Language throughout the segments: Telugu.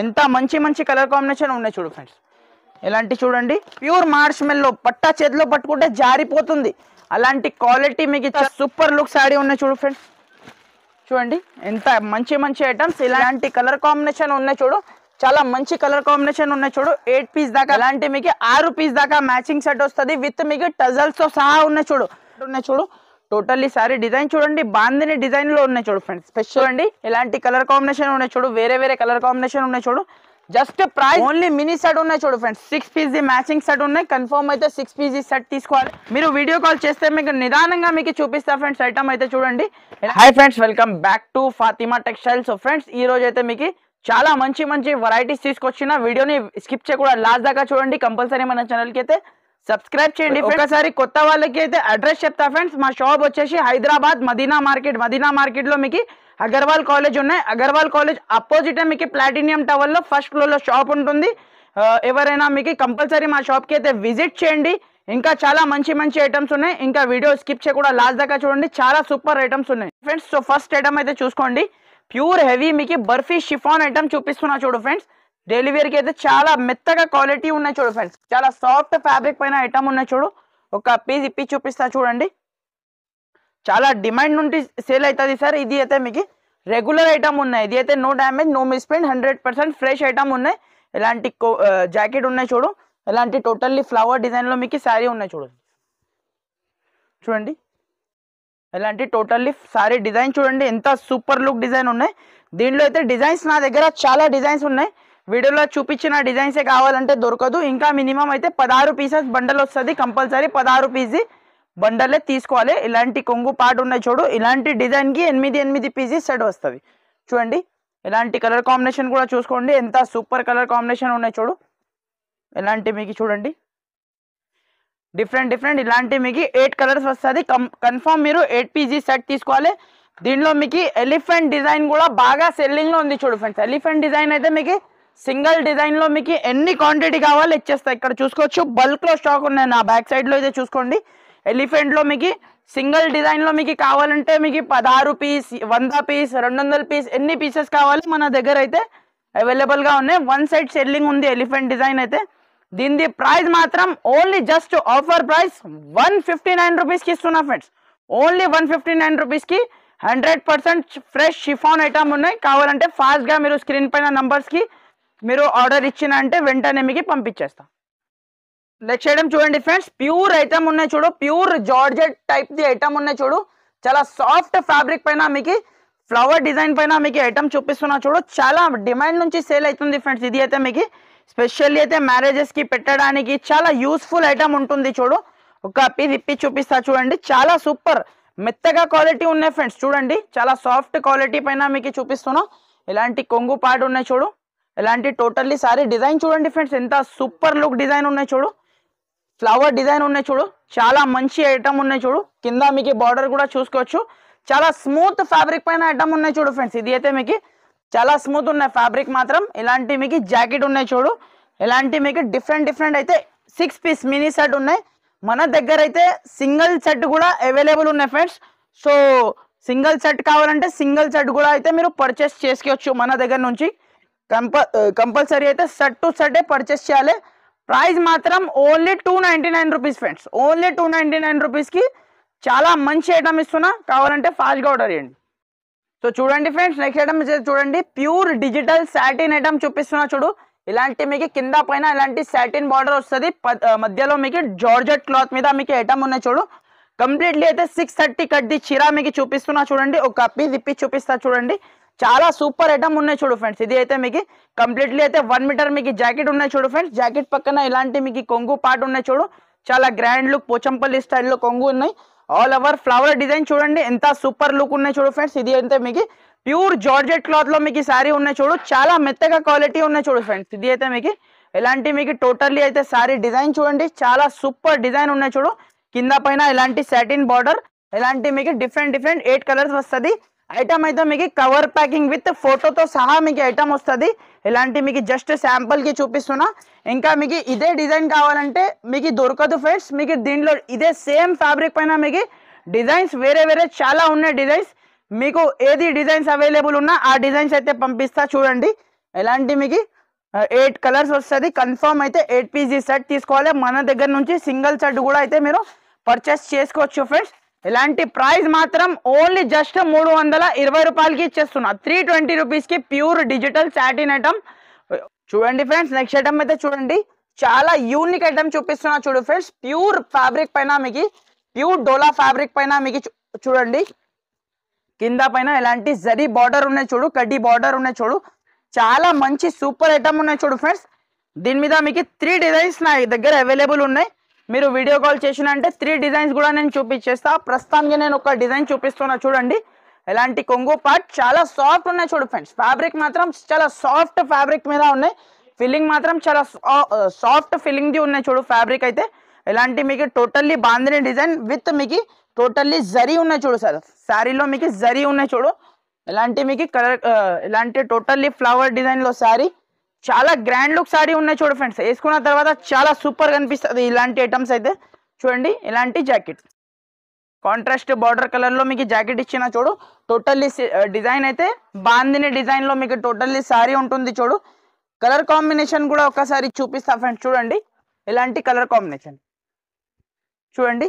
ఎంత మంచి మంచి కలర్ కాంబినేషన్ ఉన్నాయి చూడు ఫ్రెండ్స్. ఇలాంటి చూడండి ప్యూర్ మార్ష్మెల్లో పట్టా చేతిలో పట్టుకుంటే జారిపోతుంది అలాంటి క్వాలిటీ మీకు సూపర్ లుక్ సారీ ఉన్నాయి చూడు ఫ్రెండ్స్. చూడండి ఎంత మంచి మంచి ఐటమ్స్ ఇలాంటి కలర్ కాంబినేషన్ ఉన్నాయి చూడు. చాలా మంచి కలర్ కాంబినేషన్ ఉన్నాయి చూడు. 8 పీస్ దాకా అలాంటి మీకు 6 పీస్ దాకా మ్యాచింగ్ సెట్ వస్తుంది విత్ మీకు టజల్స్ తో సహా ఉన్నాయి చూడు. టోటల్లీ సారీ డిజైన్ చూడండి బాందిని డిజైన్ లో ఉన్నాయి చూడు ఫ్రెండ్స్. స్పెషల్ అండి ఇలాంటి కలర్ కాంబినేషన్ ఉన్నాయి చూడు. వేరే వేరే కలర్ కాంబినేషన్ ఉన్నాయి చూడు. Just price only mini set ఉన్నాయి చూడు friends. 6 piece the matching set ఉన్నాయి. కన్ఫర్మ్ అయితే 6 పీస్ సెట్ తీసుకోవాలి. మీరు వీడియో కాల్ చేస్తే మీకు నిదానంగా మీకు చూపిస్తా ఫ్రెండ్స్ ఐటమ్ అయితే చూడండి. Hi friends, welcome back to Fatima textiles. Friends ఈ రోజు అయితే మీకు చాలా మంచి మంచి వెరైటీస్ తీసుకొచ్చిన వీడియోని స్కిప్ చేయకుండా లాస్ట్ దాకా చూడండి. కంపల్సరీ మన ఛానల్ కి అయితే సబ్స్క్రైబ్ చేయండి. ఒకసారి కొత్త వాళ్ళకి అయితే అడ్రస్ చెప్తా ఫ్రెండ్స్. మా షాప్ వచ్చేసి హైదరాబాద్ మదీనా మార్కెట్ లో మీకు అగర్వాల్ కాలేజ్ ఉన్నాయి. అగర్వాల్ కాలేజ్ అపోజిట్ మీకు ప్లాటినియం టవర్ లో ఫస్ట్ ఫ్లోర్ లో షాప్ ఉంటుంది. ఎవరైనా మీకు కంపల్సరీ మా షాప్ కి అయితే విజిట్ చేయండి. ఇంకా చాలా మంచి మంచి ఐటమ్స్ ఉన్నాయి. ఇంకా వీడియో స్కిప్ చేయకుండా లాస్ట్ దాకా చూడండి. చాలా సూపర్ ఐటమ్స్ ఉన్నాయి ఫ్రెండ్స్. సో ఫస్ట్ ఐటమ్ అయితే చూసుకోండి. ప్యూర్ హెవీ మీకు బర్ఫీ షిఫాన్ ఐటమ్ చూపిస్తున్నా చూడు ఫ్రెండ్స్. డైలీ వేర్ కి అయితే చాలా మెత్తగా క్వాలిటీ ఉన్నాయి చూడు ఫ్రెండ్స్. చాలా సాఫ్ట్ ఫ్యాబ్రిక్ పైన ఐటమ్ ఉన్నాయి చూడు. ఒక పీస్ ఇప్పి చూపిస్తా చూడండి. చాలా డిమాండ్ నుండి సేల్ అవుతుంది సార్. ఇది అయితే మీకు రెగ్యులర్ ఐటమ్ ఉన్నాయి. ఇది అయితే no damage no misprint 100% fresh item ఉన్నాయి. ఇలాంటి జాకెట్ ఉన్నాయి చూడు. ఇలాంటి టోటల్లీ ఫ్లవర్ డిజైన్ లో మీకు శారీ ఉన్నాయి చూడండి. ఇలాంటి టోటల్లీ సారీ డిజైన్ చూడండి ఎంత సూపర్ లుక్ డిజైన్ ఉన్నాయి. దీనిలో అయితే డిజైన్స్ నా దగ్గర చాలా డిజైన్స్ ఉన్నాయి. వీడియోలో చూపించిన డిజైన్సే కావాలంటే దొరకదు. ఇంకా మినిమం అయితే 16 పీసెస్ బండల్ వస్తుంది. కంపల్సరీ 16 పీస్ బండలే తీసుకోవాలి. ఇలాంటి కొంగు పార్ట్ ఉన్నాయి చూడు. ఇలాంటి డిజైన్ కి 8 పీసెస్ సెట్ వస్తుంది చూడండి. ఇలాంటి కలర్ కాంబినేషన్ కూడా చూసుకోండి. ఎంత సూపర్ కలర్ కాంబినేషన్ ఉన్నాయి చూడు. ఇలాంటి మీకు చూడండి డిఫరెంట్ ఇలాంటి మీకు 8 కలర్స్ వస్తుంది. కన్ఫర్మ్ మీరు 8 పీసీ సెట్ తీసుకోవాలి. దీనిలో మీకు ఎలిఫెంట్ డిజైన్ కూడా బాగా సెల్లింగ్ లో ఉంది చూడు ఫ్రెండ్స్. ఎలిఫెంట్ డిజైన్ అయితే మీకు సింగిల్ డిజైన్ లో మీకు ఎన్ని క్వాంటిటీ కావాలో ఇచ్చేస్తా. ఇక్కడ చూసుకోవచ్చు బల్క్ లో స్టాక్ ఉన్నాయి. నా బ్యాక్ సైడ్ లో అయితే చూసుకోండి. ఎలిఫెంట్ లో మీకు సింగిల్ డిజైన్ లో మీకు కావాలంటే మీకు 16 పీస్ 100 పీస్ 200 పీస్ ఎన్ని పీసెస్ కావాలి మన దగ్గర అయితే అవైలబుల్ గా ఉన్నాయి. 1 సైడ్ సెల్లింగ్ ఉంది ఎలిఫెంట్ డిజైన్ అయితే. దీని ప్రైస్ మాత్రం only just offer price 159 rupees కి ఇస్తున్నా ఫ్రెండ్స్. ఓన్లీ 159 రూపీస్ కి 100% ఫ్రెష్ షిఫాన్ ఐటమ్ ఉన్నాయి. కావాలంటే ఫాస్ట్ గా మీరు స్క్రీన్ పైన నంబర్స్ కి మీరు ఆర్డర్ ఇచ్చిన అంటే వెంటనే మీకు పంపించేస్తాం. నెక్స్ట్ ఐటమ్ చూడండి ఫ్రెండ్స్. ప్యూర్ ఐటమ్ ఉన్నాయి చూడు. Pure georgette type the item ఉన్నాయి చూడు. చాలా సాఫ్ట్ ఫ్యాబ్రిక్ పైన మీకు ఫ్లవర్ డిజైన్ పైన మీకు ఐటమ్ చూపిస్తున్నా చూడు. చాలా డిమాండ్ నుంచి సేల్ అవుతుంది ఫ్రెండ్స్. ఇది అయితే మీకు స్పెషల్లీ అయితే మ్యారేజెస్ కి పెట్టడానికి చాలా యూస్ఫుల్ ఐటమ్ ఉంటుంది చూడు. ఒక పీస్ ఇప్పి చూపిస్తా చూడండి. చాలా సూపర్ మెత్తగా క్వాలిటీ ఉన్నాయి ఫ్రెండ్స్. చూడండి చాలా సాఫ్ట్ క్వాలిటీ పైన మీకు చూపిస్తున్నా. ఇలాంటి కొంగు పార్ట్ ఉన్నాయి చూడు. ఇలాంటి టోటల్లీ సారీ డిజైన్ చూడండి ఫ్రెండ్స్. ఎంత సూపర్ లుక్ డిజైన్ ఉన్నాయి చూడు. ఫ్లవర్ డిజైన్ ఉన్నాయి చూడు. చాలా మంచి ఐటమ్ ఉన్నాయి చూడు. కింద మీకు బార్డర్ కూడా చూసుకోవచ్చు. చాలా స్మూత్ ఫ్యాబ్రిక్ పైన ఐటమ్ ఉన్నాయి చూడు ఫ్రెండ్స్. ఇది అయితే మీకు చాలా స్మూత్ ఉన్నాయి ఫ్యాబ్రిక్ మాత్రం. ఇలాంటి మీకు జాకెట్ ఉన్నాయి చూడు. ఇలాంటి మీకు డిఫరెంట్ అయితే 6 పీస్ మినీ సెట్ ఉన్నాయి. మన దగ్గర అయితే సింగిల్ సెట్ కూడా అవైలబుల్ ఉన్నాయి ఫ్రెండ్స్. సో సింగిల్ సెట్ కావాలంటే సింగిల్ సెట్ కూడా అయితే మీరు పర్చేస్ చేసుకోవచ్చు మన దగ్గర నుంచి. కంపల్సరీ అయితే సెట్ టు సెట్ పర్చేస్ చేయాలి. ప్రైస్ మాత్రం ఓన్లీ 299 రూపీస్ ఫ్రెండ్స్. ఓన్లీ 299 రూపీస్ కి చాలా మంచి ఐటమ్ ఇస్తున్నా. కావాలంటే ఫాస్ట్ గా ఆర్డర్ చేయండి. సో చూడండి ఫ్రెండ్స్ నెక్స్ట్ ఐటమ్ చూడండి. ప్యూర్ డిజిటల్ సాటిన్ ఐటమ్ చూపిస్తున్నా చూడు. ఇలాంటి మీకు కింద పైన ఇలాంటి సాటిన్ బార్డర్ వస్తుంది. మధ్యలో మీకు జార్జెట్ క్లాత్ మీద మీకు ఐటమ్ ఉన్నాయి చూడు. కంప్లీట్లీ అయితే 630 కట్ ది చీర మీకు చూపిస్తున్నా చూడండి. ఒక పీస్ ఇప్పి చూపిస్తా చూడండి. చాలా సూపర్ ఐటమ్ ఉన్నాయి చూడు ఫ్రెండ్స్. ఇది అయితే మీకు కంప్లీట్లీ అయితే 1 మీటర్ మీకు జాకెట్ ఉన్నాయి చూడు ఫ్రెండ్స్. జాకెట్ పక్కన ఇలాంటి మీకు కొంగు పార్ట్ ఉన్నాయి చూడు. చాలా గ్రాండ్ లుక్ పోచంపల్లి స్టైల్లో కొంగు ఉన్నాయి. ఆల్ ఓవర్ ఫ్లవర్ డిజైన్ చూడండి ఎంత సూపర్ లుక్ ఉన్నాయి చూడు ఫ్రెండ్స్. ఇది అయితే మీకు ప్యూర్ జార్జెట్ క్లాత్ లో మీకు సారీ ఉన్నాయి చూడు. చాలా మెత్తగా క్వాలిటీ ఉన్నాయి చూడు ఫ్రెండ్స్. ఇది అయితే మీకు ఇలాంటి మీకు టోటల్లీ అయితే సారీ డిజైన్ చూడండి. చాలా సూపర్ డిజైన్ ఉన్నాయి చూడు. కింద పైన ఇలాంటి సాటిన్ బార్డర్. ఇలాంటి మీకు డిఫరెంట్ 8 కలర్స్ వస్తుంది. ఐటమ్ అయితే మీకు కవర్ ప్యాకింగ్ విత్ ఫోటోతో సహా మీకు ఐటమ్ వస్తుంది. ఇలాంటి మీకు జస్ట్ శాంపుల్ కి చూపిస్తున్నా. ఇంకా మీకు ఇదే డిజైన్ కావాలంటే మీకు దొరకదు ఫ్రెండ్స్. మీకు దీనిలో ఇదే సేమ్ ఫ్యాబ్రిక్ పైన మీకు డిజైన్స్ వేరే చాలా ఉన్నాయి డిజైన్స్. మీకు ఏది డిజైన్స్ అవైలబుల్ ఉన్నా ఆ డిజైన్స్ అయితే పంపిస్తా చూడండి. ఎలాంటి మీకు 8 కలర్స్ వస్తుంది. కన్ఫర్మ్ అయితే 8 పీసీ సెట్ తీసుకోవాలి. మన దగ్గర నుంచి సింగిల్ సెట్ కూడా అయితే మీరు పర్చేస్ చేసుకోవచ్చు ఫ్రెండ్స్. ఇలాంటి ప్రైస్ మాత్రం ఓన్లీ జస్ట్ 320 రూపాయలకి ఇచ్చేస్తున్నా. 320 రూపీస్కి ప్యూర్ డిజిటల్ సాటిన్ ఐటమ్. చూడండి ఫ్రెండ్స్, నెక్స్ట్ ఐటమ్ అయితే చూడండి, చాలా యూనిక్ ఐటమ్ చూపిస్తున్నా చూడు ఫ్రెండ్స్. ప్యూర్ ఫ్యాబ్రిక్ పైన మీకు, ప్యూర్ డోలా ఫ్యాబ్రిక్ పైన మీకు చూడండి, కింద పైన ఎలాంటి జరీ బార్డర్ ఉన్నాయి చూడు, కడ్డీ బార్డర్ ఉన్నాయి చూడు, చాలా మంచి సూపర్ ఐటమ్ ఉన్నాయి చూడు ఫ్రెండ్స్. దీని మీద మీకు 3 డిజైన్స్ నా దగ్గర అవైలబుల్ ఉన్నాయి. మీరు వీడియో కాల్ చేసిన అంటే 3 డిజైన్స్ కూడా నేను చూపించేస్తా. ప్రస్తుతానికి నేను ఒక డిజైన్ చూపిస్తున్నా చూడండి. ఎలాంటి కొంగు పార్ట్ చాలా సాఫ్ట్ ఉన్నాయి చూడు ఫ్రెండ్స్. ఫ్యాబ్రిక్ మాత్రం చాలా సాఫ్ట్ ఫ్యాబ్రిక్ మీద ఉన్నాయి. ఫిల్లింగ్ మాత్రం చాలా సాఫ్ట్ ఫిల్లింగ్ ది ఉన్నాయి చూడు ఫ్యాబ్రిక్ అయితే. ఎలాంటి మీకు టోటల్లీ బాందిని డిజైన్ విత్ మీకు టోటల్లీ జరీ ఉన్నాయి చూడు సార్. శారీలో మీకు జరీ ఉన్నాయి చూడు. ఎలాంటి మీకు కలర్, ఇలాంటి టోటల్లీ ఫ్లవర్ డిజైన్ లో శారీ, చాలా గ్రాండ్ లుక్ శారీ ఉన్నాయి చూడు ఫ్రెండ్స్. వేసుకున్న తర్వాత చాలా సూపర్ కనిపిస్తుంది ఇలాంటి ఐటమ్స్ అయితే. చూడండి, ఇలాంటి జాకెట్ కాంట్రాస్ట్ బార్డర్ కలర్ లో మీకు జాకెట్ ఇచ్చిన చూడు. టోటల్లీ డిజైన్ అయితే బాందిని డిజైన్ లో మీకు టోటల్లీ శారీ ఉంటుంది చూడు. కలర్ కాంబినేషన్ కూడా ఒకసారి చూపిస్తా ఫ్రెండ్స్. చూడండి, ఇలాంటి కలర్ కాంబినేషన్ చూడండి.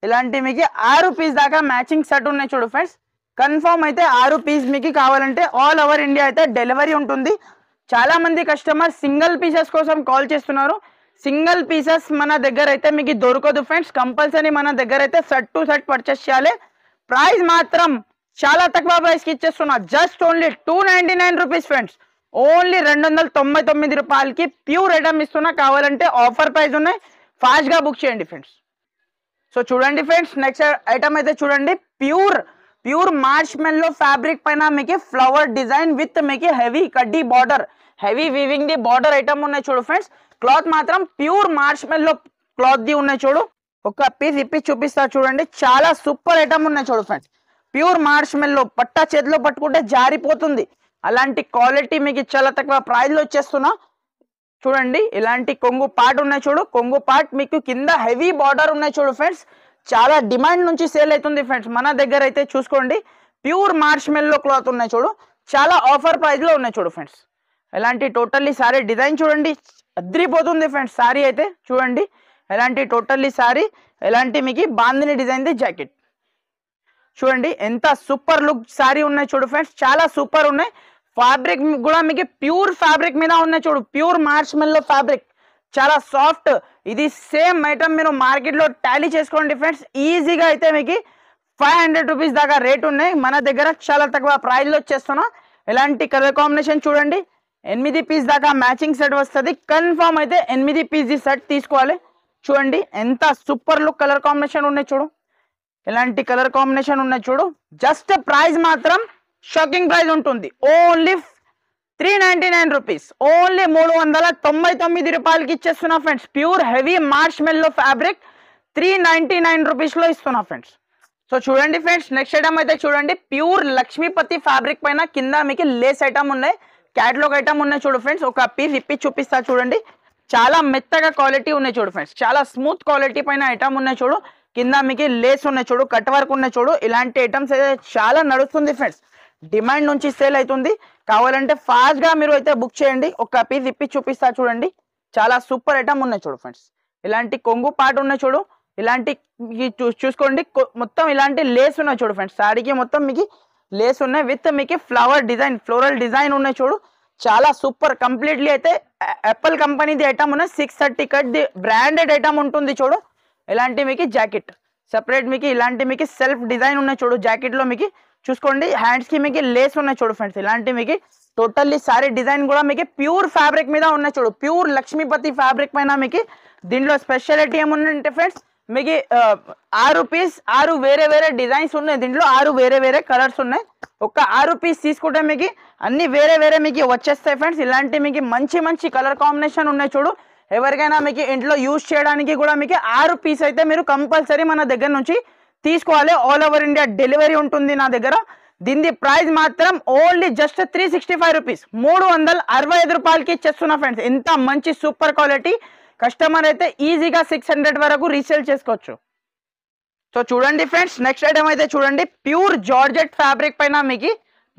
ఇలాంటి మీకు 6 పీస్ దాకా మ్యాచింగ్ సెట్ ఉన్నాయి చూడు ఫ్రెండ్స్. కన్ఫర్మ్ అయితే 6 పీస్ మీకు కావాలంటే ఆల్ ఓవర్ ఇండియా అయితే డెలివరీ ఉంటుంది. చాలా మంది కస్టమర్ సింగిల్ పీసెస్ కోసం కాల్ చేస్తున్నారు. సింగిల్ పీసెస్ మన దగ్గర అయితే మీకు దొరకదు ఫ్రెండ్స్. కంపల్సరీ మన దగ్గర అయితే సెట్ టు సెట్ పర్చేస్ చేయాలి. ప్రైస్ మాత్రం చాలా తక్కువ ప్రైస్కి ఇచ్చేస్తున్నా. Just only 299 rupees friends. ఓన్లీ 299 రూపాయలకి ప్యూర్ ఐటమ్ ఇస్తున్నా. కావాలంటే ఆఫర్ ప్రైస్ ఉన్నాయి, ఫాస్ట్ గా బుక్ చేయండి ఫ్రెండ్స్. సో చూడండి ఫ్రెండ్స్, నెక్స్ట్ ఐటమ్ అయితే చూడండి, ప్యూర్ మార్ష్ మెల్లో ఫ్యాబ్రిక్ పైన మీకు ఫ్లవర్ డిజైన్ విత్ మీకు హెవీ కడ్డీ border, heavy weaving the border item ఉన్నాయి చూడు ఫ్రెండ్స్. క్లాత్ మాత్రం pure marshmallow cloth the ఉన్నాయి చూడు. ఒక పీస్ ఇప్పి చూపిస్తా చూడండి. చాలా సూపర్ ఐటమ్ ఉన్నాయి చూడు ఫ్రెండ్స్. ప్యూర్ మార్ష్ మెల్లో పట్టా చేతిలో పట్టుకుంటే జారిపోతుంది. అలాంటి క్వాలిటీ మీకు చాలా తక్కువ ప్రైస్ లో వచ్చేస్తున్నా. చూడండి, ఇలాంటి కొంగు పార్ట్ ఉన్నాయి చూడు. కొంగు పార్ట్ మీకు కింద హెవీ బార్డర్ ఉన్నాయి చూడు ఫ్రెండ్స్. చాలా డిమాండ్ నుంచి సేల్ అవుతుంది ఫ్రెండ్స్. మన దగ్గర అయితే చూసుకోండి, ప్యూర్ మార్ష్ మెల్లో క్లాత్ ఉన్నాయి చూడు. చాలా ఆఫర్ ప్రైస్ లో ఉన్నాయి చూడు ఫ్రెండ్స్. ఎలాంటి టోటల్లీ సారీ డిజైన్ చూడండి, అద్రిపోతుంది ఫ్రెండ్స్. సారీ అయితే చూడండి, ఎలాంటి టోటల్లీ సారీ, ఎలాంటి మీకు బాందిని డిజైన్ ది జాకెట్ చూడండి. ఎంత సూపర్ లుక్ సారీ ఉన్నాయి చూడు ఫ్రెండ్స్. చాలా సూపర్ ఉన్నాయి. ఫ్యాబ్రిక్ కూడా మీకు ప్యూర్ ఫ్యాబ్రిక్ మీద ఉన్నాయి చూడు. ప్యూర్ మార్ష్ మెల్లో ఫ్యాబ్రిక్, చాలా సాఫ్ట్. ఇది సేమ్ ఐటమ్ మీరు మార్కెట్ లో టాలీ చేసుకోండి ఫ్రెండ్స్. ఈజీగా అయితే మీకు 500 రూపీస్ దాకా రేట్ ఉన్నాయి. మన దగ్గర చాలా తక్కువ ప్రైస్ లో వచ్చేస్తున్నా. ఎలాంటి కలర్ కాంబినేషన్ చూడండి. 8 పీస్ దాకా మ్యాచింగ్ సెట్ వస్తుంది. కన్ఫర్మ్ అయితే 8 పీస్ సెట్ తీసుకోవాలి. చూడండి, ఎంత సూపర్ లుక్ కలర్ కాంబినేషన్ ఉన్నాయి చూడు. ఎలాంటి కలర్ కాంబినేషన్ ఉన్నాయి చూడు. జస్ట్ ప్రైస్ మాత్రం షాకింగ్ ప్రైస్ ఉంటుంది. Only 399 rupees. ఓన్లీ 399 రూపాయలకి ఇచ్చేస్తున్నా ఫ్రెండ్స్. ప్యూర్ హెవీ మార్ష్ మెల్లో ఫ్యాబ్రిక్ 399 రూపీస్ లో ఇస్తున్నా ఫ్రెండ్స్. సో చూడండి ఫ్రెండ్స్, నెక్స్ట్ ఐటమ్ అయితే చూడండి, ప్యూర్ లక్ష్మీపతి ఫ్యాబ్రిక్ పైన కింద మీకు లేస్ ఐటమ్ ఉన్నాయి, క్యాటలాగ్ ఐటమ్ ఉన్నాయి చూడు ఫ్రెండ్స్. ఒక పీస్ ఇప్పి చూపిస్తా చూడండి. చాలా మెత్తగా క్వాలిటీ ఉన్నాయి చూడు ఫ్రెండ్స్. చాలా స్మూత్ క్వాలిటీ పైన ఐటమ్ ఉన్నాయి చూడు. కింద మీకు లేస్ ఉన్నాయి చూడు, కట్ వర్క్ ఉన్నాయి చూడు. ఇలాంటి ఐటమ్స్ అయితే చాలా నడుస్తుంది ఫ్రెండ్స్. డిమాండ్ నుంచి సేల్ అవుతుంది. కావాలంటే ఫాస్ట్ గా మీరు అయితే బుక్ చేయండి. ఒక పీస్ ఇప్పి చూపిస్తా చూడండి. చాలా సూపర్ ఐటమ్ ఉన్నాయి చూడు ఫ్రెండ్స్. ఇలాంటి కొంగు పార్ట్ ఉన్నాయి చూడు. ఇలాంటి చూసుకోండి, మొత్తం ఇలాంటి లేస్ ఉన్నాయి చూడు ఫ్రెండ్స్. సారీకి మొత్తం మీకు లేస్ ఉన్నాయి విత్ మీకు ఫ్లవర్ డిజైన్, ఫ్లోరల్ డిజైన్ ఉన్నాయి చూడు. చాలా సూపర్ కంప్లీట్లీ అయితే యాపిల్ కంపెనీది ఐటమ్ ఉన్నాయి. 630 కట్ ది బ్రాండెడ్ ఐటమ్ ఉంటుంది చూడు. ఇలాంటి మీకు జాకెట్ సెపరేట్ మీకు ఇలాంటి మీకు సెల్ఫ్ డిజైన్ ఉన్నాయి చూడు. జాకెట్ లో మీకు చూసుకోండి, హ్యాండ్స్ కి మీకు లేస్ ఉన్నాయి చూడు ఫ్రెండ్స్. ఇలాంటి మీకు టోటల్లీ సారీ డిజైన్ కూడా మీకు ప్యూర్ ఫ్యాబ్రిక్ మీద ఉన్నాయి చూడు. ప్యూర్ లక్ష్మీపతి ఫ్యాబ్రిక్ పైన మీకు దీంట్లో స్పెషాలిటీ ఏముందంటే ఫ్రెండ్స్, మీకు 6 పీస్ 6 వేరే వేరే డిజైన్స్ ఉన్నాయి. దీంట్లో 6 వేరే వేరే కలర్స్ ఉన్నాయి. ఒక 6 పీస్ తీసుకుంటే మీకు అన్ని వేరే వేరే మీకు వచ్చేస్తాయి ఫ్రెండ్స్. ఇలాంటి మీకు మంచి మంచి కలర్ కాంబినేషన్ ఉన్నాయి చూడు. ఎవరికైనా మీకు ఇంట్లో యూజ్ చేయడానికి కూడా మీకు 6 పీస్ అయితే మీరు కంపల్సరీ మన దగ్గర నుంచి తీసుకోవాలి. ఆల్ ఓవర్ ఇండియా డెలివరీ ఉంటుంది నా దగ్గర. దీని ప్రైస్ మాత్రం ఓన్లీ జస్ట్ 365 రూపీస్, 365 రూపాయలకి ఇచ్చేస్తున్నా ఫ్రెండ్స్. ఎంత మంచి సూపర్ క్వాలిటీ. కస్టమర్ అయితే ఈజీగా 600 వరకు రీసేల్ చేసుకోవచ్చు. సో చూడండి ఫ్రెండ్స్, నెక్స్ట్ ఐటమ్ అయితే చూడండి, ప్యూర్ జార్జెట్ ఫ్యాబ్రిక్ పైన మీకు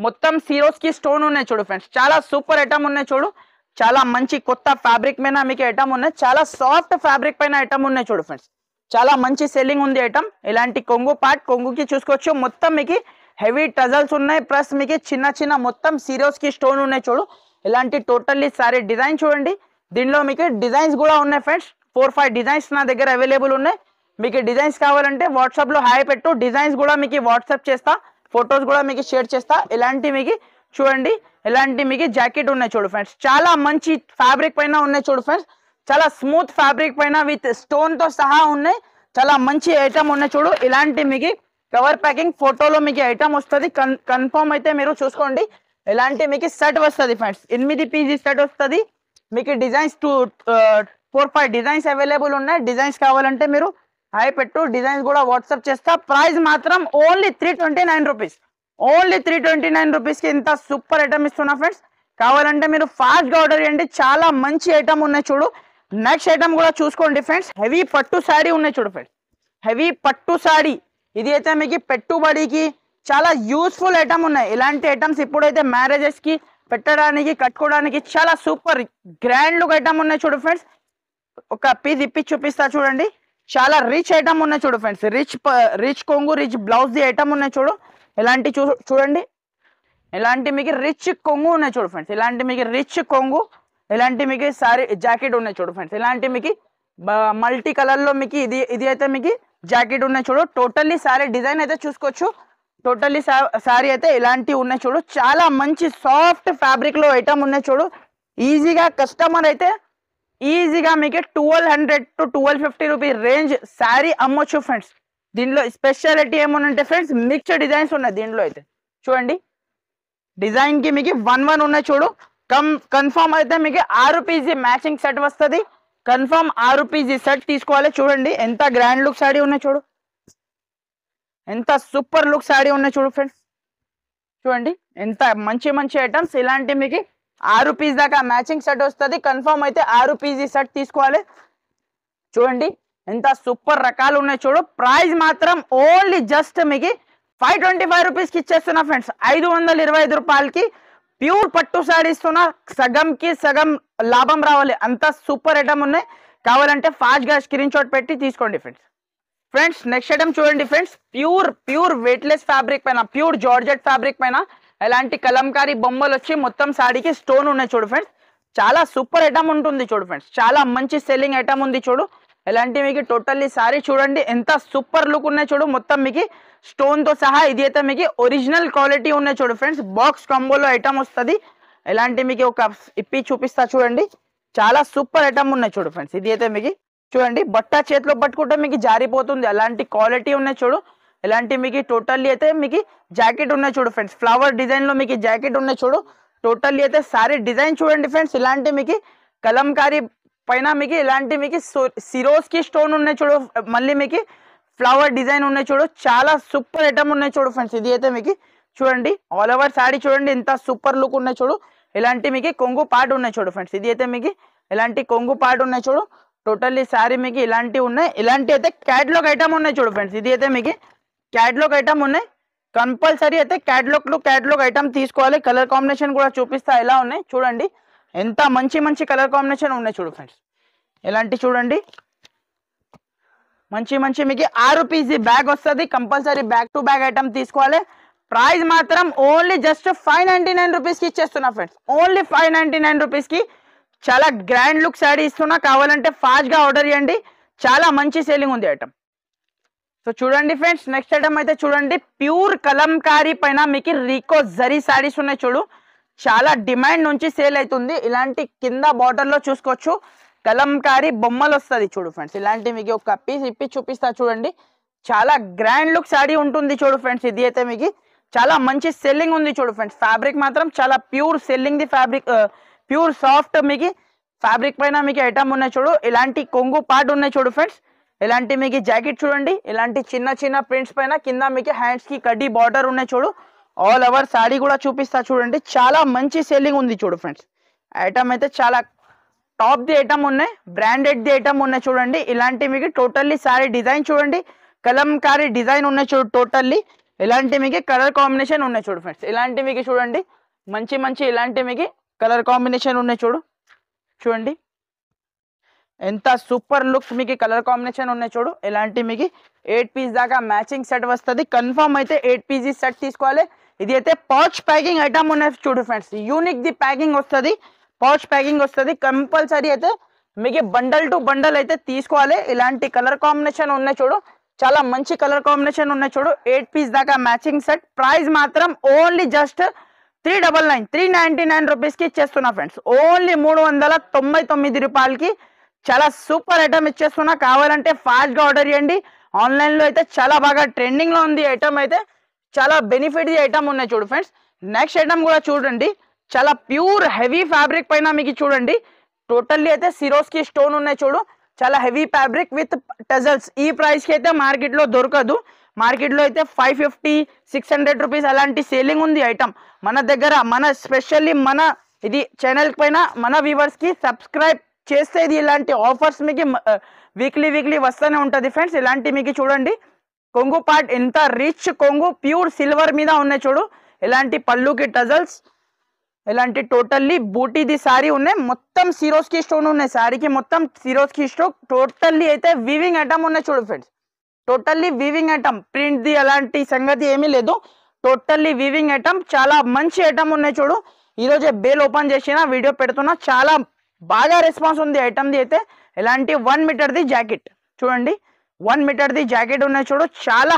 మొత్తం సిరోస్ కి స్టోన్ ఉన్నాయి చూడు ఫ్రెండ్స్, చాలా సూపర్ ఐటమ్ ఉన్నాయి చూడు, చాలా మంచి కొత్త ఫ్యాబ్రిక్ పైన మీకు ఐటమ్ ఉన్నాయి, చాలా సాఫ్ట్ ఫ్యాబ్రిక్ పైన ఐటమ్ ఉన్నాయి చూడు ఫ్రెండ్స్, చాలా మంచి సెల్లింగ్ ఉంది ఐటమ్. ఇలాంటి కొంగు పార్ట్, కొంగుకి చూసుకోవచ్చు మొత్తం మీకు హెవీ టజల్స్ ఉన్నాయి, ప్లస్ మీకు చిన్న చిన్న మొత్తం సిరోస్ కి స్టోన్ ఉన్నాయి చూడు. ఇలాంటి టోటల్లీ సారీ డిజైన్ చూడండి, దీనిలో మీకు డిజైన్స్ కూడా ఉన్నాయి ఫ్రెండ్స్, 4-5 డిజైన్స్ నా దగ్గర అవైలబుల్ ఉన్నాయి. మీకు డిజైన్స్ కావాలంటే వాట్సాప్ లో హాయ్ పెట్టు, డిజైన్స్ కూడా మీకు వాట్సాప్ చేస్తా, ఫొటోస్ కూడా మీకు షేర్ చేస్తా. ఇలాంటి మీకు చూడండి, ఇలాంటి మీకు జాకెట్ ఉన్నాయి చూడు ఫ్రెండ్స్, చాలా మంచి ఫ్యాబ్రిక్ పైన ఉన్నాయి చూడు ఫ్రెండ్స్, చాలా స్మూత్ ఫ్యాబ్రిక్ పైన విత్ స్టోన్ తో సహా ఉన్నాయి, చాలా మంచి ఐటమ్ ఉన్నాయి చూడు. ఇలాంటి మీకు కవర్ ప్యాకింగ్ ఫోటోలో మీకు ఐటమ్ వస్తుంది, కన్ఫర్మ్ అయితే మీరు చూసుకోండి. ఇలాంటి మీకు సెట్ వస్తుంది ఫ్రెండ్స్, 8 పీజీ సెట్ వస్తుంది. మీకు డిజైన్స్ 4-5 డిజైన్స్ అవైలబుల్ ఉన్నాయి, డిజైన్స్ కావాలంటే మీరు హాయ్ పెట్టు, డిజైన్స్ కూడా వాట్సాప్ చేస్తా. ప్రైస్ మాత్రం ఓన్లీ 329 రూపీస్, ఓన్లీ 329 రూపీస్కి ఇంత సూపర్ ఐటమ్ ఇస్తున్నా ఫ్రెండ్స్. కావాలంటే మీరు ఫాస్ట్గా ఆర్డర్ చేయండి, చాలా మంచి ఐటమ్ ఉన్నాయి చూడు. నెక్స్ట్ ఐటమ్ కూడా చూసుకోండి ఫ్రెండ్స్, హెవీ పట్టు శారీ ఉన్నాయి చూడు ఫ్రెండ్స్, హెవీ పట్టు శారీ. ఇది అయితే మీకు పెట్టుబడికి చాలా యూస్ఫుల్ ఐటమ్ ఉన్నాయి. ఇలాంటి ఐటమ్స్ ఇప్పుడైతే మ్యారేజెస్ కి పెట్టడానికి కట్టుకోవడానికి చాలా సూపర్ గ్రాండ్ లుక్ ఐటమ్ ఉన్నాయి చూడు ఫ్రెండ్స్. ఒక పీస్ ఇప్పి చూపిస్తా చూడండి, చాలా రిచ్ ఐటమ్ ఉన్నాయి చూడు ఫ్రెండ్స్, రిచ్ కొంగు రిచ్ బ్లౌజ్ ది ఐటమ్ ఉన్నాయి చూడు. ఇలాంటి చూడండి, ఇలాంటి మీకు రిచ్ కొంగు ఉన్నాయి చూడు ఫ్రెండ్స్, ఇలాంటి మీకు రిచ్ కొంగు, ఇలాంటి మీకు సారీ జాకెట్ ఉన్నాయి చూడు ఫ్రెండ్స్. ఇలాంటి మీకు మల్టీ కలర్ లో మీకు ఇది అయితే మీకు జాకెట్ ఉన్నాయి చూడు. టోటల్లీ సారీ డిజైన్ అయితే చూసుకోవచ్చు, టోటల్లీ సారీ అయితే ఇలాంటి ఉన్నాయి చూడు, చాలా మంచి సాఫ్ట్ ఫ్యాబ్రిక్ లో ఐటమ్ ఉన్నాయి చూడు. ఈజీగా కస్టమర్ అయితే ఈజీగా మీకు 1200 to 1250 రూపీ రేంజ్ శారీ అమ్మొచ్చు ఫ్రెండ్స్. దీనిలో స్పెషాలిటీ ఏమన్నా ఫ్రెండ్స్, మిక్స్డ్ డిజైన్స్ ఉన్నాయి దీంట్లో అయితే చూడండి. డిజైన్ కి మీకు 1 ఉన్నాయి చూడు. కన్ఫర్మ్ అయితే మీకు 6 పీజీ మ్యాచింగ్ సెట్ వస్తుంది, కన్ఫర్మ్ 6 పీజీ సెట్ తీసుకోవాలి. చూడండి ఎంత గ్రాండ్ లుక్ శారీ ఉన్నాయి చూడు, ఎంత సూపర్ లుక్ శారీ ఉన్నాయి చూడు ఫ్రెండ్స్. చూడండి ఎంత మంచి మంచి ఐటమ్స్. ఇలాంటి మీకు 6 పీస్ దాకా మ్యాచింగ్ సెట్ వస్తుంది, కన్ఫర్మ్ అయితే 6 పీజీ సెట్ తీసుకోవాలి. చూడండి ఎంత సూపర్ రకాలు ఉన్నాయి చూడు. ప్రైస్ మాత్రం ఓన్లీ జస్ట్ మీకు 525 రూపీస్కి ఇచ్చేస్తున్నా ఫ్రెండ్స్, 525 రూపాయలకి ప్యూర్ పట్టు శారీ ఇస్తున్నా. సగంకి సగం లాభం రావాలి, అంత సూపర్ ఐటమ్ ఉన్నాయి. కావాలంటే ఫాస్ట్గా స్క్రీన్ షాట్ పెట్టి తీసుకోండి ఫ్రెండ్స్. ఫ్రెండ్స్ నెక్స్ట్ ఐటమ్ చూడండి ఫ్రెండ్స్, ప్యూర్ వెయిట్లెస్ ఫ్యాబ్రిక్ పైన, ప్యూర్ జార్జెట్ ఫ్యాబ్రిక్ పైన ఇలాంటి కలంకారీ బొమ్మలు వచ్చి మొత్తం సాడీకి స్టోన్ ఉన్నాయి చూడు ఫ్రెండ్స్, చాలా సూపర్ ఐటమ్ ఉంటుంది చూడు ఫ్రెండ్స్, చాలా మంచి సెల్లింగ్ ఐటమ్ ఉంది చూడు. ఇలాంటి మీకు టోటల్లీ సారీ చూడండి ఎంత సూపర్ లుక్ ఉన్నాయి చూడు, మొత్తం మీకు స్టోన్ తో సహా. ఇది అయితే మీకు ఒరిజినల్ క్వాలిటీ ఉన్నాయి చూడు ఫ్రెండ్స్, బాక్స్ కాంబోలో ఐటమ్ వస్తుంది. ఇలాంటి మీకు ఒక ఇప్పి చూపిస్తా చూడండి, చాలా సూపర్ ఐటమ్ ఉన్నాయి చూడు ఫ్రెండ్స్. ఇది అయితే మీకు చూడండి బట్ట చేతిలో పట్టుకుంటే మీకు జారిపోతుంది, అలాంటి క్వాలిటీ ఉన్నాయి చూడు. ఇలాంటి మీకు టోటల్లీ అయితే మీకు జాకెట్ ఉన్నాయి చూడు ఫ్రెండ్స్, ఫ్లవర్ డిజైన్ లో మీకు జాకెట్ ఉన్నాయి చూడు. టోటల్లీ అయితే సారీ డిజైన్ చూడండి ఫ్రెండ్స్, ఇలాంటి మీకు కలంకారీ పైన మీకు ఇలాంటి మీకు సిరోస్ కి స్టోన్ ఉన్నాయి చూడు, మళ్ళీ మీకు ఫ్లవర్ డిజైన్ ఉన్నాయి చూడు, చాలా సూపర్ ఐటమ్ ఉన్నాయి చూడు ఫ్రెండ్స్. ఇది అయితే మీకు చూడండి ఆల్ ఓవర్ సారీ చూడండి ఎంత సూపర్ లుక్ ఉన్నాయి చూడు. ఇలాంటి మీకు కొంగు పార్ట్ ఉన్నాయి చూడు ఫ్రెండ్స్, ఇది అయితే మీకు ఇలాంటి కొంగు పార్ట్ ఉన్నాయి చూడు. టోటల్లీ సారీ మీకు ఇలాంటివి ఉన్నాయి, ఇలాంటి అయితే క్యాటలాగ్ ఐటమ్ ఉన్నాయి చూడు ఫ్రెండ్స్. ఇది అయితే మీకు క్యాటలాగ్ ఐటమ్ ఉన్నాయి, కంపల్సరీ అయితే క్యాటలాగ్ ఐటమ్ తీసుకోవాలి. కలర్ కాంబినేషన్ కూడా చూపిస్తా ఎలా ఉన్నాయి చూడండి, ఎంత మంచి మంచి కలర్ కాంబినేషన్ ఉన్నాయి చూడు ఫ్రెండ్స్. ఇలాంటి చూడండి మంచి మంచి మీకు 6 పీసీ బ్యాగ్ వస్తుంది, compulsory bag to bag item తీసుకోవాలి. ప్రైస్ మాత్రం ఓన్లీ జస్ట్ 599 రూపీస్కి ఇచ్చేస్తున్నా ఫ్రెండ్స్, ఓన్లీ 599 రూపీస్కి చాలా గ్రాండ్ లుక్ శారీ ఇస్తున్నా. కావాలంటే ఫాస్ట్గా ఆర్డర్ చేయండి, చాలా మంచి సేలింగ్ ఉంది ఐటమ్. సో చూడండి ఫ్రెండ్స్ నెక్స్ట్ ఐటమ్ అయితే చూడండి, ప్యూర్ కలంకారీ పైన మీకు రీకో జరీ శారీస్ ఉన్నాయి చూడు, చాలా డిమాండ్ నుంచి సేల్ అవుతుంది. ఇలాంటి కింద బార్డర్ లో చూసుకోవచ్చు కలంకారీ బొమ్మలు వస్తుంది చూడు ఫ్రెండ్స్. ఇలాంటి మీకు ఒక పీస్ ఇప్పి చూపిస్తా చూడండి, చాలా గ్రాండ్ లుక్ శారీ ఉంటుంది చూడు ఫ్రెండ్స్. ఇది అయితే మీకు చాలా మంచి సెల్లింగ్ ఉంది చూడు ఫ్రెండ్స్. ఫ్యాబ్రిక్ మాత్రం చాలా pure selling the fabric, pure soft మీకు ఫ్యాబ్రిక్ పైన మీకు ఐటమ్ ఉన్నాయి చూడు. ఇలాంటి కొంగు పార్ట్ ఉన్నాయి చూడు ఫ్రెండ్స్. ఇలాంటి మీకు జాకెట్ చూడండి, ఇలాంటి చిన్న చిన్న ప్రింట్స్ పైన కింద మీకు హ్యాండ్స్ కి కడ్డీ బార్డర్ ఉన్నాయి చూడు. ఆల్ ఓవర్ సారీ కూడా చూపిస్తా చూడండి, చాలా మంచి సెల్లింగ్ ఉంది చూడు ఫ్రెండ్స్. ఐటమ్ అయితే చాలా టాప్ ది ఐటమ్ ఉన్నాయి, బ్రాండెడ్ ది ఐటమ్ ఉన్నాయి చూడండి. ఇలాంటి మీకు టోటల్లీ సారీ డిజైన్ చూడండి, కలంకారీ డిజైన్ ఉన్నాయి చూడు టోటల్లీ. ఇలాంటి మీకు కలర్ కాంబినేషన్ ఉన్నాయి చూడు ఫ్రెండ్స్. ఇలాంటి మీకు చూడండి మంచి మంచి ఇలాంటి మీకు కలర్ కాంబినేషన్ ఉన్నాయి చూడండి ఎంత సూపర్ లుక్ మీకు కలర్ కాంబినేషన్ ఉన్నాయి చూడు. ఇలాంటి మీకు 8 పీస్ దాకా మ్యాచింగ్ సెట్ వస్తుంది. కన్ఫర్మ్ అయితే 8 పీస్ సెట్ తీసుకోవాలి. ఇది అయితే పౌచ్ ప్యాకింగ్ ఐటమ్ ఉన్నాయి చూడు ఫ్రెండ్స్. యూనిక్ ది ప్యాకింగ్ వస్తుంది, పౌచ్ ప్యాకింగ్ వస్తుంది. కంపల్సరీ అయితే మీకు బండల్ టు బండల్ అయితే తీసుకోవాలి. ఇలాంటి కలర్ కాంబినేషన్ ఉన్నాయి చూడు, చాలా మంచి కలర్ కాంబినేషన్ ఉన్నాయి చూడు. 8 పీస్ దాకా మ్యాచింగ్ సెట్. ప్రైస్ మాత్రం ఓన్లీ జస్ట్ 399 రూపీస్కి ఇచ్చేస్తున్నా ఫ్రెండ్స్. ఓన్లీ 399 రూపాయలకి చాలా సూపర్ ఐటమ్ ఇచ్చేస్తున్నా. కావాలంటే ఫాస్ట్గా ఆర్డర్ చేయండి. ఆన్లైన్లో అయితే చాలా బాగా ట్రెండింగ్లో ఉంది ఐటమ్, అయితే చాలా బెనిఫిట్ ఐటమ్ ఉన్నాయి చూడు ఫ్రెండ్స్. నెక్స్ట్ ఐటమ్ కూడా చూడండి, చాలా ప్యూర్ హెవీ ఫ్యాబ్రిక్ పైన మీకు చూడండి టోటల్లీ అయితే సిరోస్కి స్టోన్ ఉన్నాయి చూడు. చాలా హెవీ ఫ్యాబ్రిక్ విత్ టజల్స్. ఈ ప్రైస్కి అయితే మార్కెట్లో దొరకదు. మార్కెట్లో అయితే 550-600 రూపీస్ అలాంటి సేలింగ్ ఉంది ఐటమ్. మన దగ్గర మన స్పెషల్లీ మన ఇది ఛానల్ పైన మన వ్యూవర్స్కి సబ్స్క్రైబ్ చేస్తే ఇది ఇలాంటి ఆఫర్స్ మీకు వీక్లీ వస్తూనే ఉంటుంది ఫ్రెండ్స్. ఇలాంటి మీకు చూడండి కొంగు పార్ట్ ఎంత రిచ్ కొంగు ప్యూర్ సిల్వర్ మీద ఉన్నాయి చూడు. ఇలాంటి పళ్ళుకి టజల్స్, ఇలాంటి టోటల్లీ బూటీది సారీ ఉన్నాయి. మొత్తం సిరోస్కి స్టోన్ ఉన్నాయి సారీకి, మొత్తం సిరోస్కి స్టోన్. టోటల్లీ అయితే వీవింగ్ ఐటమ్ ఉన్నాయి చూడు friends. Totally weaving item, print the అలాంటి సంగతి ఏమీ లేదు. టోటల్లీ వీవింగ్ ఐటమ్, చాలా మంచి ఐటమ్ ఉన్నాయి చూడు. ఈరోజే బేల్ ఓపెన్ చేసిన వీడియో పెడుతున్నా, చాలా బాగా రెస్పాన్స్ ఉంది ఐటమ్ది అయితే. ఇలాంటి 1 మీటర్ది జాకెట్ చూడండి, 1 మీటర్ది జాకెట్ ఉన్నాయి చూడు. చాలా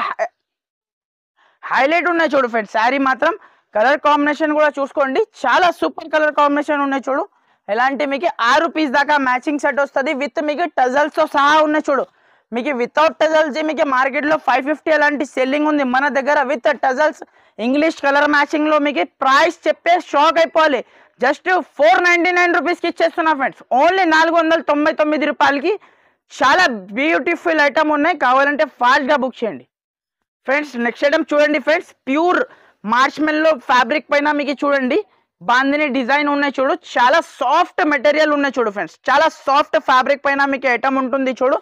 హైలైట్ ఉన్నాయి చూడు ఫ్రెండ్స్. శారీ మాత్రం కలర్ కాంబినేషన్ కూడా చూసుకోండి, చాలా సూపర్ కలర్ కాంబినేషన్ ఉన్నాయి చూడు. ఇలాంటి మీకు 6 పీస్ దాకా మ్యాచింగ్ సెట్ వస్తుంది విత్ మీకు టజల్స్తో సహా ఉన్నాయి చూడు. మీకు వితౌట్ టజల్స్ మీకు మార్కెట్లో 550 అలాంటి సెల్లింగ్ ఉంది. మన దగ్గర విత్ టజల్స్ ఇంగ్లీష్ కలర్ మ్యాచింగ్లో మీకు ప్రైస్ చెప్పే షాక్ అయిపోవాలి. జస్ట్ 499 రూపీస్కి ఇచ్చేస్తున్నా ఫ్రెండ్స్. ఓన్లీ 499 రూపాయలకి చాలా బ్యూటిఫుల్ ఐటమ్ ఉన్నాయి. కావాలంటే ఫాస్ట్గా బుక్ చేయండి ఫ్రెండ్స్. నెక్స్ట్ ఐటమ్ చూడండి ఫ్రెండ్స్, ప్యూర్ మార్ష్మెల్లో ఫ్యాబ్రిక్ పైన మీకు చూడండి బాందిని డిజైన్ ఉన్నాయి చూడు. చాలా సాఫ్ట్ మెటీరియల్ ఉన్నాయి చూడు ఫ్రెండ్స్. చాలా సాఫ్ట్ ఫ్యాబ్రిక్ పైన మీకు ఐటమ్ ఉంటుంది చూడు.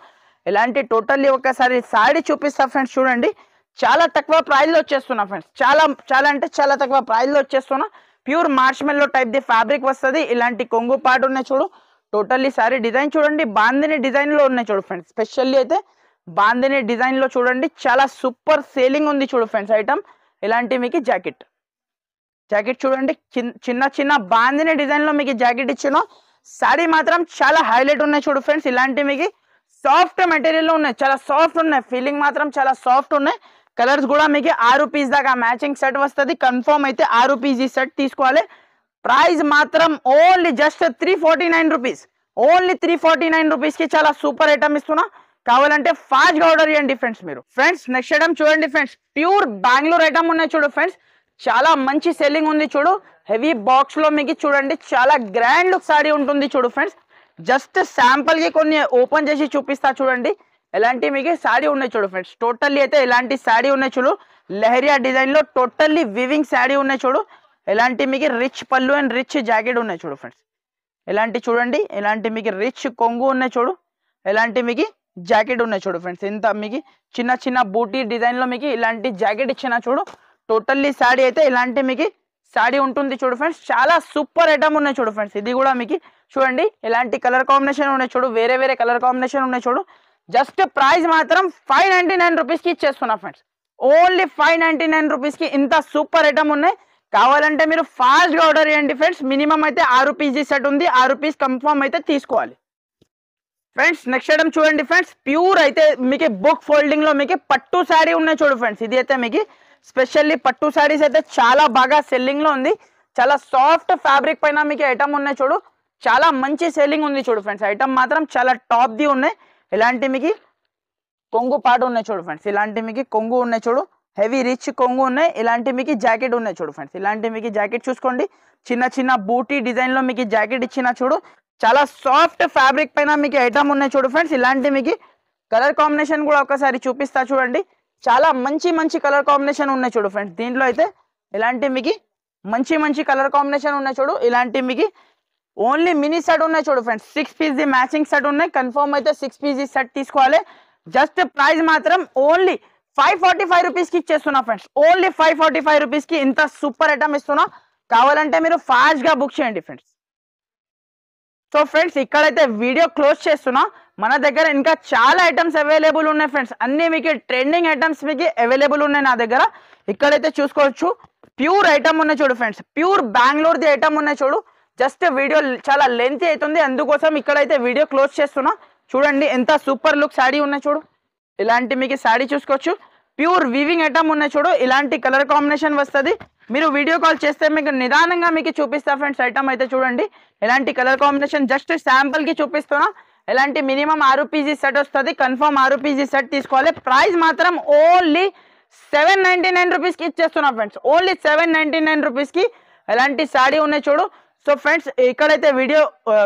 ఇలాంటి టోటల్లీ ఒకసారి సారీ చూపిస్తా ఫ్రెండ్స్. చూడండి చాలా తక్కువ ప్రైస్లో వచ్చేస్తున్నా ఫ్రెండ్స్. చాలా అంటే చాలా తక్కువ ప్రైస్లో వచ్చేస్తున్నా. ప్యూర్ మార్ష్మెల్లో టైప్ ది ఫ్యాబ్రిక్ వస్తుంది. ఇలాంటి కొంగు పార్ట్ ఉన్నాయి చూడు. టోటల్లీ సారీ డిజైన్ చూడండి బాందిని డిజైన్లో ఉన్నాయి చూడు ఫ్రెండ్స్. స్పెషల్లీ అయితే బాందిని డిజైన్లో చూడండి చాలా సూపర్ సేలింగ్ ఉంది చూడు ఫ్రెండ్స్ ఐటమ్. ఇలాంటి మీకు జాకెట్ చూడండి చిన్న బాందిని డిజైన్లో మీకు జాకెట్ ఇచ్చిన సారీ మాత్రం చాలా హైలైట్ ఉన్నాయి చూడు ఫ్రెండ్స్. ఇలాంటి మీకు సాఫ్ట్ మెటీరియల్లో ఉన్నాయి, చాలా సాఫ్ట్ ఉన్నాయి. ఫీలింగ్ మాత్రం చాలా సాఫ్ట్ ఉన్నాయి. కలర్స్ కూడా మీకు 6 పీస్ దాకా మ్యాచింగ్ సెట్ వస్తుంది. కన్ఫర్మ్ అయితే 6 పీస్ ఈ సెట్ తీసుకోవాలి. ప్రైస్ మాత్రం ఓన్లీ జస్ట్ 349 రూపీస్. ఓన్లీ 349 రూపీస్కి చాలా సూపర్ ఐటమ్ ఇస్తున్నా. కావాలంటే ఫాస్ట్గా ఆర్డర్ చేయండి ఫ్రెండ్స్ మీరు. ఫ్రెండ్స్ నెక్స్ట్ ఐటమ్ చూడండి ఫ్రెండ్స్, ప్యూర్ బెంగళూరు ఐటమ్ ఉన్నాయి చూడు ఫ్రెండ్స్. చాలా మంచి సెల్లింగ్ ఉంది చూడు. హెవీ బాక్స్లో మీకు చూడండి చాలా గ్రాండ్ లుక్ సారీ ఉంటుంది చూడు ఫ్రెండ్స్. జస్ట్ శాంపుల్కి కొన్ని ఓపెన్ చేసి చూపిస్తా చూడండి. ఎలాంటి మీకు సారీ ఉన్నాయి చూడు ఫ్రెండ్స్. టోటల్లీ అయితే ఇలాంటి సారీ ఉన్నాయి చూడు. లెహరియా డిజైన్లో టోటల్లీ వివింగ్ సారీ ఉన్నాయి చూడు. ఇలాంటి మీకు రిచ్ పళ్ళు అండ్ రిచ్ జాకెట్ ఉన్నాయి చూడు ఫ్రెండ్స్. ఇలాంటి చూడండి, ఇలాంటి మీకు రిచ్ కొంగు ఉన్నాయి చూడు. ఇలాంటి మీకు జాకెట్ ఉన్నాయి చూడు ఫ్రెండ్స్. ఇంత మీకు చిన్న బూటీ డిజైన్లో మీకు ఇలాంటి జాకెట్ ఇచ్చిన చూడు. టోటల్లీ సారీ అయితే ఇలాంటి మీకు సారీ ఉంటుంది చూడు ఫ్రెండ్స్. చాలా సూపర్ ఐటమ్ ఉన్నాయి చూడు ఫ్రెండ్స్. ఇది కూడా మీకు చూడండి ఇలాంటి కలర్ కాంబినేషన్ ఉన్నాయి చూడు. వేరే కలర్ కాంబినేషన్ ఉన్నాయి చూడు. జస్ట్ ప్రైస్ మాత్రం 599 రూపీస్కి ఇచ్చేస్తున్నా ఫ్రెండ్స్. ఓన్లీ 599 రూపీస్కి ఇంత సూపర్ ఐటమ్ ఉన్నాయి. కావాలంటే మీరు ఫాస్ట్గా ఆర్డర్ చేయండి ఫ్రెండ్స్. మినిమం అయితే 6 పీస్ సెట్ ఉంది. 6 పీస్ కన్ఫర్మ్ అయితే తీసుకోవాలి ఫ్రెండ్స్. నెక్స్ట్ ఐటమ్ చూడండి ఫ్రెండ్స్, ప్యూర్ అయితే మీకు బుక్ ఫోల్డింగ్లో మీకు పట్టు శారీ ఉన్నాయి చూడు ఫ్రెండ్స్. ఇది అయితే మీకు స్పెషల్లీ పట్టు శారీస్ అయితే చాలా బాగా సెల్లింగ్లో ఉంది. చాలా సాఫ్ట్ ఫ్యాబ్రిక్ పైన మీకు ఐటమ్ ఉన్నాయి చూడు. చాలా మంచి సెల్లింగ్ ఉంది చూడు ఫ్రెండ్స్. ఐటమ్ మాత్రం చాలా టాప్ది ఉన్నాయి. ఇలాంటి మీకు కొంగు పాటు ఉన్నాయి చూడు ఫ్రెండ్స్. ఇలాంటి మీకు కొంగు ఉన్నాయి చూడు. హెవీ రిచ్ కొంగు ఉన్నాయి. ఇలాంటి మీకు జాకెట్ ఉన్నాయి చూడు ఫ్రెండ్స్. ఇలాంటి మీకు జాకెట్ చూసుకోండి. చిన్న బూటీ డిజైన్లో మీకు జాకెట్ ఇచ్చిన చూడు. చాలా సాఫ్ట్ ఫ్యాబ్రిక్ పైన మీకు ఐటమ్ ఉన్నాయి చూడు ఫ్రెండ్స్. ఇలాంటి మీకు కలర్ కాంబినేషన్ కూడా ఒకసారి చూపిస్తా చూడండి. చాలా మంచి కలర్ కాంబినేషన్ ఉన్నాయి చూడు ఫ్రెండ్స్. దీంట్లో అయితే ఇలాంటి మీకు మంచి కలర్ కాంబినేషన్ ఉన్నాయి చూడు. ఇలాంటి మీకు ఓన్లీ మినీ సెట్ ఉన్నాయి చూడు friends. 6 piece the matching set ఉన్నాయి. కన్ఫర్మ్ అయితే 6 పీస్ సెట్ తీసుకోవాలి. జస్ట్ ప్రైస్ మాత్రం ఓన్లీ 545 రూపీస్ కి ఇచ్చేస్తున్నా ఫ్రెండ్స్. ఓన్లీ 545 రూపీస్ కి ఇంత సూపర్ ఐటమ్ ఇస్తున్నా. కావాలంటే మీరు ఫాస్ట్ గా బుక్ చేయండి ఫ్రెండ్స్. సో ఫ్రెండ్స్ ఇక్కడైతే వీడియో క్లోజ్ చేస్తున్నా. మన దగ్గర ఇంకా చాలా ఐటమ్స్ అవైలబుల్ ఉన్నాయి ఫ్రెండ్స్. అన్ని మీకు ట్రెండింగ్ ఐటమ్స్ మీకు అవైలబుల్ ఉన్నాయి నా దగ్గర. ఇక్కడైతే చూసుకోవచ్చు ప్యూర్ ఐటమ్ ఉన్నాయి చూడు ఫ్రెండ్స్. ప్యూర్ బెంగళూరుది ఐటమ్ ఉన్నాయి చూడు. జస్ట్ వీడియో చాలా లెంత్ అవుతుంది, అందుకోసం ఇక్కడైతే వీడియో క్లోజ్ చేస్తున్నా. చూడండి ఎంత సూపర్ లుక్ శారీ ఉన్నాయి చూడు. ఇలాంటి మీకు శారీ చూసుకోవచ్చు. ప్యూర్ వీవింగ్ ఐటమ్ ఉన్నాయి చూడు. ఇలాంటి కలర్ కాంబినేషన్ వస్తుంది. మీరు వీడియో కాల్ చేస్తే మీకు నిదానంగా మీకు చూపిస్తా ఫ్రెండ్స్. ఐటమ్ అయితే చూడండి ఎలాంటి కలర్ కాంబినేషన్, జస్ట్ శాంపుల్ కి చూపిస్తున్నా. ఎలాంటి మినిమం 6 పీజీ సెట్ వస్తుంది. కన్ఫర్మ్ 6 పీజీ సెట్ తీసుకోవాలి. ప్రైస్ మాత్రం ఓన్లీ 799 రూపీస్కి ఇచ్చేస్తున్నా ఫ్రెండ్స్. ఓన్లీ 799 రూపీస్కి ఎలాంటి శారీ ఉన్నాయి చూడు. సో ఫ్రెండ్స్ ఇక్కడైతే వీడియో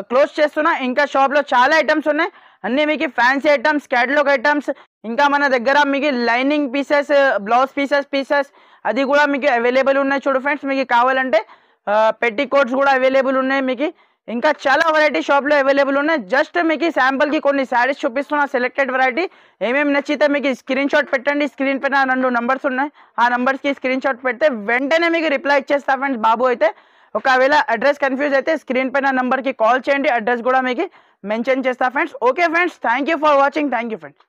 క్లోజ్ చేస్తున్నా. ఇంకా షాప్లో చాలా ఐటమ్స్ ఉన్నాయి. అన్నీ మీకు ఫ్యాన్సీ ఐటమ్స్, క్యాటలాగ్ ఐటమ్స్, ఇంకా మన దగ్గర మీకు లైనింగ్ పీసెస్, బ్లౌజ్ పీసెస్ అది కూడా మీకు అవైలబుల్ ఉన్నాయి చూడు ఫ్రెండ్స్. మీకు కావాలంటే పెట్టి కోట్స్ కూడా అవైలబుల్ ఉన్నాయి. మీకు ఇంకా చాలా వెరైటీ షాప్లో అవైలబుల్ ఉన్నాయి. జస్ట్ మీకు శాంపుల్కి కొన్ని శారీస్ చూపిస్తున్నా, సెలెక్టెడ్ వెరైటీ. ఏమేమి నచ్చితే మీకు స్క్రీన్ షాట్ పెట్టండి. స్క్రీన్ పైన 2 నంబర్స్ ఉన్నాయి. ఆ నంబర్స్కి స్క్రీన్ షాట్ పెడితే వెంటనే మీకు రిప్లై ఇచ్చేస్తా ఫ్రెండ్స్. బాబు అయితే ఒకవేళ అడ్రస్ కన్ఫ్యూజ్ అయితే స్క్రీన్ పైన నంబర్కి కాల్ చేయండి. అడ్రస్ కూడా మీకు మెన్షన్ చేస్తా friends. Okay friends, thank you for watching. Thank you friends.